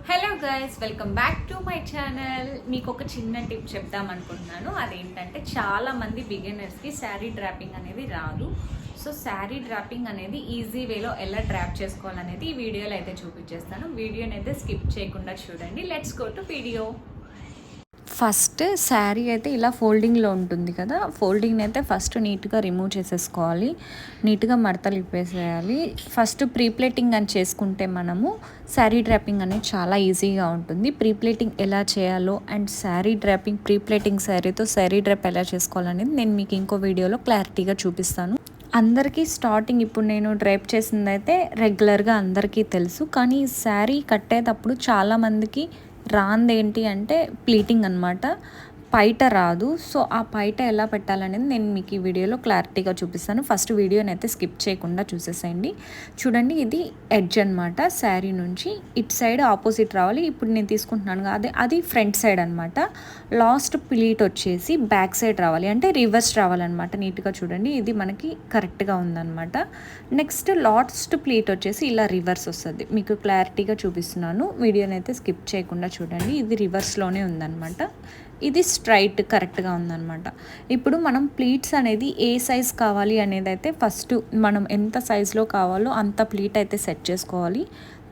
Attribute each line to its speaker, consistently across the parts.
Speaker 1: Hello guys, welcome back to my channel. మీకు ఒక చిన్న టిప్ చెప్దాం అనుకుంటున్నాను. అదేంటంటే చాలామంది బిగినర్స్కి శారీ డ్రాపింగ్ అనేది రాదు. సో శారీ డ్రాపింగ్ అనేది ఈజీ వేలో ఎలా డ్రాప్ చేసుకోవాలనేది ఈ వీడియోలో అయితే చూపించేస్తాను. వీడియోని అయితే స్కిప్ చేయకుండా చూడండి. Let's go to video.
Speaker 2: First sari అయితే ఇలా ఫోల్డింగ్లో ఉంటుంది కదా, ఫోల్డింగ్ని అయితే ఫస్ట్ నీట్గా రిమూవ్ చేసేసుకోవాలి. నీట్గా మడతలు ఇప్పేసేయాలి. ఫస్ట్ ప్రీప్లేటింగ్ అని చేసుకుంటే మనము శారీ డ్రాపింగ్ అనేది చాలా ఈజీగా ఉంటుంది. ప్రీప్లేటింగ్ ఎలా చేయాలో అండ్ శారీ డ్రాపింగ్ ప్రీప్లేటింగ్ శారీతో శారీ డ్రాప్ ఎలా చేసుకోవాలనేది నేను మీకు ఇంకో వీడియోలో క్లారిటీగా చూపిస్తాను. అందరికీ స్టార్టింగ్ ఇప్పుడు నేను డ్రైప్ చేసిందైతే రెగ్యులర్గా అందరికీ తెలుసు, కానీ శారీ కట్టేటప్పుడు చాలామందికి రాంది ఏంటి అంటే ప్లీటింగ్ అనమాట. పైట రాదు. సో ఆ పైట ఎలా పెట్టాలనేది నేను మీకు ఈ వీడియోలో క్లారిటీగా చూపిస్తాను. ఫస్ట్ వీడియోని అయితే స్కిప్ చేయకుండా చూసేసేయండి. చూడండి, ఇది ఎడ్జ్ అనమాట. శారీ నుంచి ఇటు సైడ్ ఆపోజిట్ రావాలి. ఇప్పుడు నేను తీసుకుంటున్నాను అది ఫ్రంట్ సైడ్ అనమాట. లాస్ట్ ప్లీట్ వచ్చేసి బ్యాక్ సైడ్ రావాలి, అంటే రివర్స్ రావాలన్నమాట. నీట్గా చూడండి, ఇది మనకి కరెక్ట్గా ఉందన్నమాట. నెక్స్ట్ లాస్ట్ ప్లీట్ వచ్చేసి ఇలా రివర్స్ వస్తుంది. మీకు క్లారిటీగా చూపిస్తున్నాను, వీడియోని అయితే స్కిప్ చేయకుండా చూడండి. ఇది రివర్స్లోనే ఉందన్నమాట. ఇది స్ట్రైట్ కరెక్ట్గా ఉందన్నమాట. ఇప్పుడు మనం ప్లీట్స్ అనేది ఏ సైజ్ కావాలి అనేది అయితే ఫస్ట్ మనం ఎంత సైజులో కావాలో అంత ప్లీట్ అయితే సెట్ చేసుకోవాలి.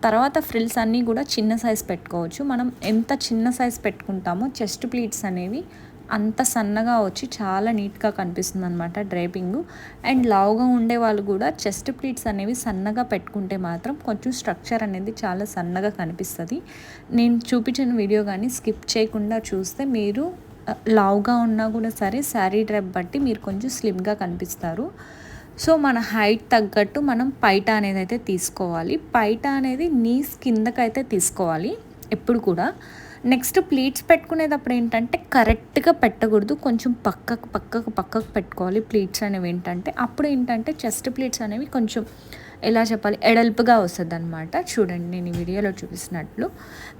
Speaker 2: తర్వాత ఫ్రిల్స్ అన్నీ కూడా చిన్న సైజ్ పెట్టుకోవచ్చు. మనం ఎంత చిన్న సైజ్ పెట్టుకుంటామో చెస్ట్ ప్లీట్స్ అనేవి అంత సన్నగా వచ్చి చాలా నీట్గా కనిపిస్తుంది అనమాట డ్రైపింగ్. అండ్ లావుగా ఉండే వాళ్ళు కూడా చెస్ట్ ప్లీట్స్ అనేవి సన్నగా పెట్టుకుంటే మాత్రం కొంచెం స్ట్రక్చర్ అనేది చాలా సన్నగా కనిపిస్తుంది. నేను చూపించిన వీడియో కానీ స్కిప్ చేయకుండా చూస్తే మీరు లావుగా ఉన్నా కూడా సరే శారీ డ్రైప్ బట్టి మీరు కొంచెం స్లిమ్గా కనిపిస్తారు. సో మన హైట్ తగ్గట్టు మనం పైట అనేది అయితే తీసుకోవాలి. పైట అనేది నీస్ కిందకైతే తీసుకోవాలి ఎప్పుడు కూడా. నెక్స్ట్ ప్లీట్స్ పెట్టుకునేటప్పుడు ఏంటంటే కరెక్ట్గా పెట్టకూడదు, కొంచెం పక్కకు పెట్టుకోవాలి. ప్లీట్స్ అనేవి ఏంటంటే అప్పుడు ఏంటంటే చెస్ట్ ప్లీట్స్ అనేవి కొంచెం ఎలా చెప్పాలి, ఎడల్పుగా వస్తుంది అనమాట. చూడండి, నేను ఈ వీడియోలో చూపిస్తున్నట్లు.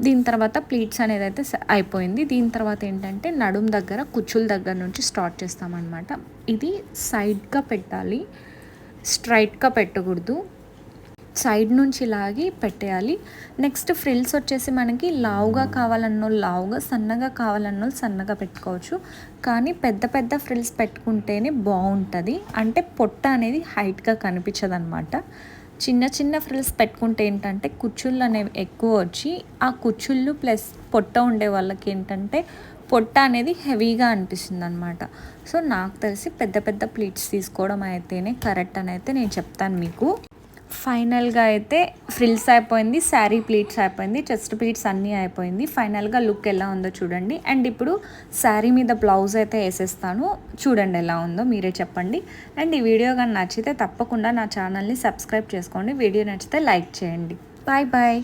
Speaker 2: దీని తర్వాత ప్లీట్స్ అనేది అయితే అయిపోయింది. దీని తర్వాత ఏంటంటే నడుం దగ్గర కుచ్చుల దగ్గర నుంచి స్టార్ట్ చేస్తామన్నమాట. ఇది సైడ్గా పెట్టాలి, స్ట్రైట్గా పెట్టకూడదు. సైడ్ నుంచి లాగి పెట్టేయాలి. నెక్స్ట్ ఫ్రిల్స్ వచ్చేసి మనకి లావుగా కావాలన్నోళ్ళు లావుగా, సన్నగా కావాలన్నోళ్ళు సన్నగా పెట్టుకోవచ్చు. కానీ పెద్ద ఫ్రిల్స్ పెట్టుకుంటేనే బాగుంటుంది, అంటే పొట్ట అనేది హైట్గా కనిపించదు అనమాట. చిన్న ఫ్రిల్స్ పెట్టుకుంటే ఏంటంటే కుచ్చుళ్ళు అనేవి ఎక్కువ వచ్చి ఆ కుచ్చుళ్ళు ప్లస్ పొట్ట ఉండే వాళ్ళకి ఏంటంటే పొట్ట అనేది హెవీగా అనిపిస్తుంది అనమాట. సో నాకు తెలిసి పెద్ద ప్లీట్స్ తీసుకోవడం అయితేనే కరెక్ట్ అని అయితే నేను చెప్తాను మీకు. ఫైనల్గా అయితే ఫ్రిల్స్ అయిపోయింది, శారీ ప్లీట్స్ అయిపోయింది, చెస్ట్ ప్లీట్స్ అన్నీ అయిపోయింది. ఫైనల్గా లుక్ ఎలా ఉందో చూడండి. అండ్ ఇప్పుడు శారీ మీద బ్లౌజ్ అయితే వేసేస్తాను, చూడండి ఎలా ఉందో మీరే చెప్పండి. అండ్ ఈ వీడియో కానీ నచ్చితే తప్పకుండా నా ఛానల్ని సబ్స్క్రైబ్ చేసుకోండి. వీడియో నచ్చితే లైక్ చేయండి. బాయ్.